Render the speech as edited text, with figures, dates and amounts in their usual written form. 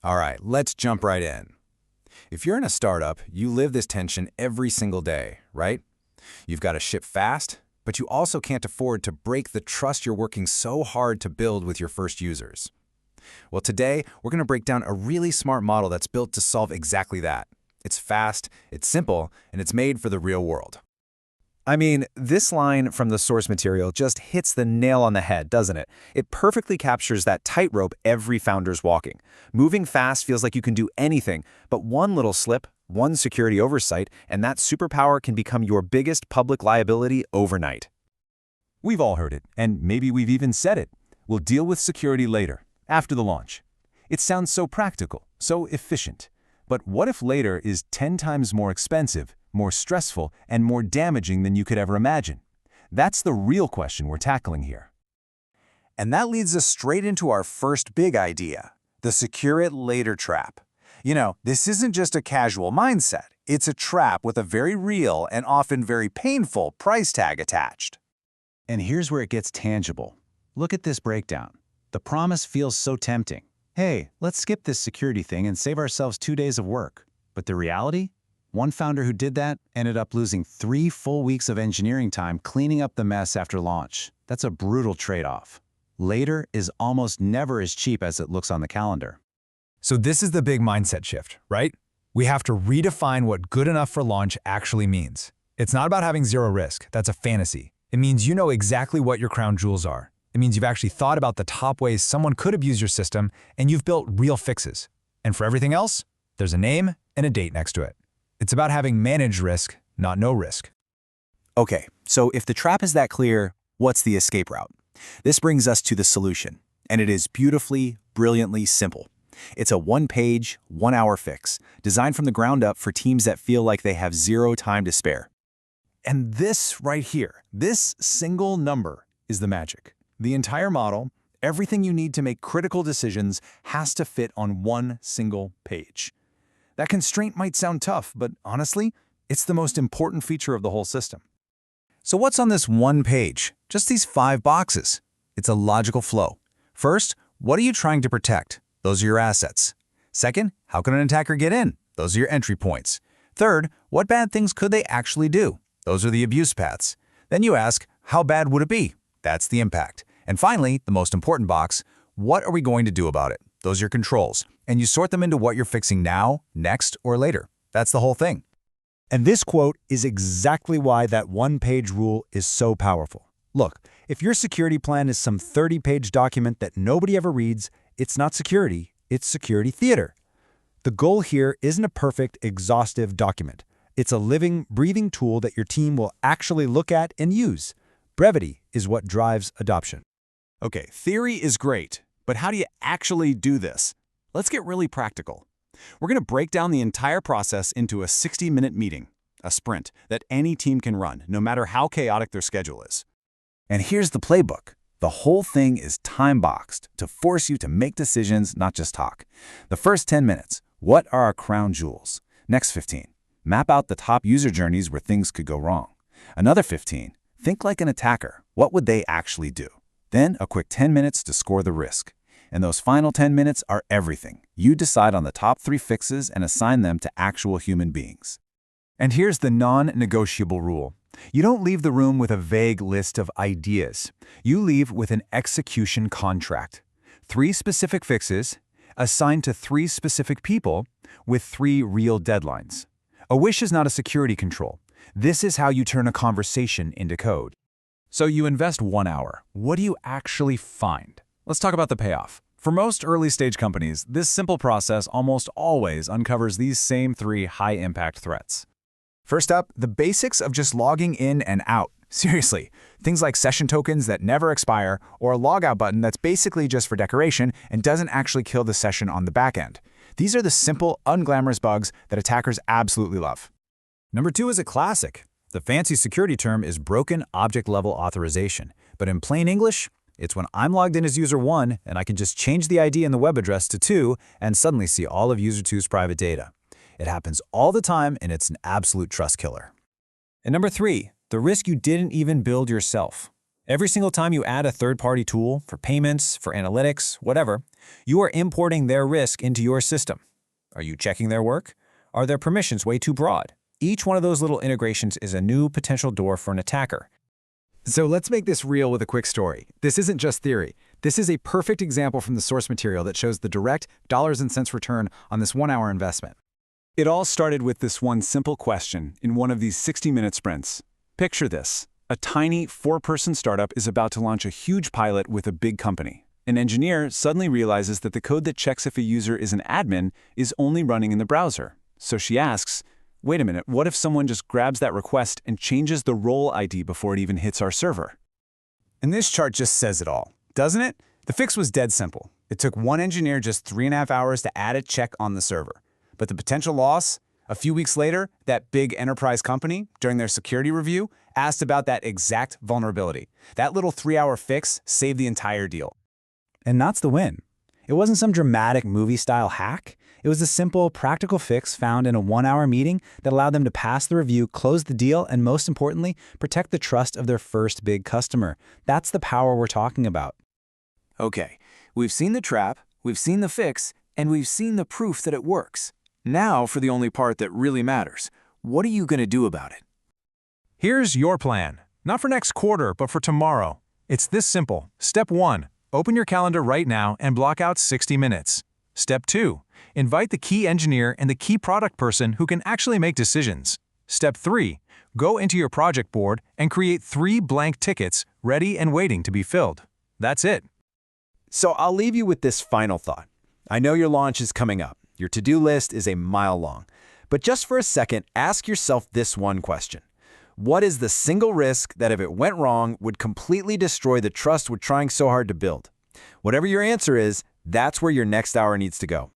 All right, let's jump right in. If you're in a startup, you live this tension every single day, right? You've got to ship fast, but you also can't afford to break the trust you're working so hard to build with your first users. Well, today, we're going to break down a really smart model that's built to solve exactly that. It's fast, it's simple, and it's made for the real world. I mean, this line from the source material just hits the nail on the head, doesn't it? It perfectly captures that tightrope every founder's walking. Moving fast feels like you can do anything, but one little slip, one security oversight, and that superpower can become your biggest public liability overnight. We've all heard it, and maybe we've even said it. We'll deal with security later, after the launch. It sounds so practical, so efficient. But what if later is 10 times more expensive, more stressful, and more damaging than you could ever imagine? That's the real question we're tackling here. And that leads us straight into our first big idea, the secure it later trap. You know, this isn't just a casual mindset. It's a trap with a very real and often very painful price tag attached. And here's where it gets tangible. Look at this breakdown. The promise feels so tempting. Hey, let's skip this security thing and save ourselves 2 days of work. But the reality? One founder who did that ended up losing 3 full weeks of engineering time cleaning up the mess after launch. That's a brutal trade-off. Later is almost never as cheap as it looks on the calendar. So this is the big mindset shift, right? We have to redefine what good enough for launch actually means. It's not about having zero risk. That's a fantasy. It means you know exactly what your crown jewels are. It means you've actually thought about the top ways someone could abuse your system, and you've built real fixes. And for everything else, there's a name and a date next to it. It's about having managed risk, not no risk. Okay, so if the trap is that clear, what's the escape route? This brings us to the solution, and it is beautifully, brilliantly simple. It's a one-page, one-hour fix, designed from the ground up for teams that feel like they have zero time to spare. And this right here, this single number is the magic. The entire model, everything you need to make critical decisions, has to fit on one single page. That constraint might sound tough, but honestly, it's the most important feature of the whole system. So what's on this one page? Just these 5 boxes. It's a logical flow. First, what are you trying to protect? Those are your assets. Second, how can an attacker get in? Those are your entry points. Third, what bad things could they actually do? Those are the abuse paths. Then you ask, how bad would it be? That's the impact. And finally, the most important box, what are we going to do about it? Those are your controls. And you sort them into what you're fixing now, next, or later. That's the whole thing. And this quote is exactly why that one-page rule is so powerful. Look, if your security plan is some 30-page document that nobody ever reads, it's not security, it's security theater. The goal here isn't a perfect, exhaustive document. It's a living, breathing tool that your team will actually look at and use. Brevity is what drives adoption. Okay, theory is great, but how do you actually do this? Let's get really practical. We're going to break down the entire process into a 60-minute meeting, a sprint that any team can run, no matter how chaotic their schedule is. And here's the playbook. The whole thing is time-boxed to force you to make decisions, not just talk. The first 10 minutes, what are our crown jewels? Next 15, map out the top user journeys where things could go wrong. Another 15, think like an attacker. What would they actually do? Then a quick 10 minutes to score the risk. And those final 10 minutes are everything. You decide on the top 3 fixes and assign them to actual human beings. And here's the non-negotiable rule. You don't leave the room with a vague list of ideas. You leave with an execution contract. 3 specific fixes, assigned to 3 specific people, with 3 real deadlines. A wish is not a security control. This is how you turn a conversation into code. So you invest 1 hour. What do you actually find? Let's talk about the payoff. For most early-stage companies, this simple process almost always uncovers these same 3 high-impact threats. First up, the basics of just logging in and out. Seriously, things like session tokens that never expire, or a logout button that's basically just for decoration and doesn't actually kill the session on the back end. These are the simple, unglamorous bugs that attackers absolutely love. Number 2 is a classic. The fancy security term is broken object-level authorization. But in plain English, it's when I'm logged in as user 1 and I can just change the ID and the web address to 2 and suddenly see all of user 2's private data. It happens all the time and it's an absolute trust killer. And number 3, the risk you didn't even build yourself. Every single time you add a third-party tool for payments, for analytics, whatever, you are importing their risk into your system. Are you checking their work? Are their permissions way too broad? Each one of those little integrations is a new potential door for an attacker. So let's make this real with a quick story. This isn't just theory. This is a perfect example from the source material that shows the direct dollars and cents return on this 1-hour investment. It all started with this one simple question in one of these 60-minute sprints. Picture this. A tiny 4-person startup is about to launch a huge pilot with a big company. An engineer suddenly realizes that the code that checks if a user is an admin is only running in the browser. So she asks, wait a minute, what if someone just grabs that request and changes the role ID before it even hits our server? And this chart just says it all, doesn't it? The fix was dead simple. It took one engineer just 3.5 hours to add a check on the server. But the potential loss? A few weeks later, that big enterprise company, during their security review, asked about that exact vulnerability. That little 3-hour fix saved the entire deal. And that's the win. It wasn't some dramatic movie-style hack. It was a simple, practical fix found in a 1-hour meeting that allowed them to pass the review, close the deal, and most importantly, protect the trust of their first big customer. That's the power we're talking about. Okay, we've seen the trap, we've seen the fix, and we've seen the proof that it works. Now for the only part that really matters. What are you going to do about it? Here's your plan. Not for next quarter, but for tomorrow. It's this simple. Step 1. Open your calendar right now and block out 60 minutes. Step 2. Invite the key engineer and the key product person who can actually make decisions. Step 3. Go into your project board and create 3 blank tickets ready and waiting to be filled. That's it. So I'll leave you with this final thought. I know your launch is coming up. Your to-do list is a mile long. But just for a second, ask yourself this one question. What is the single risk that if it went wrong would completely destroy the trust we're trying so hard to build? Whatever your answer is, that's where your next hour needs to go.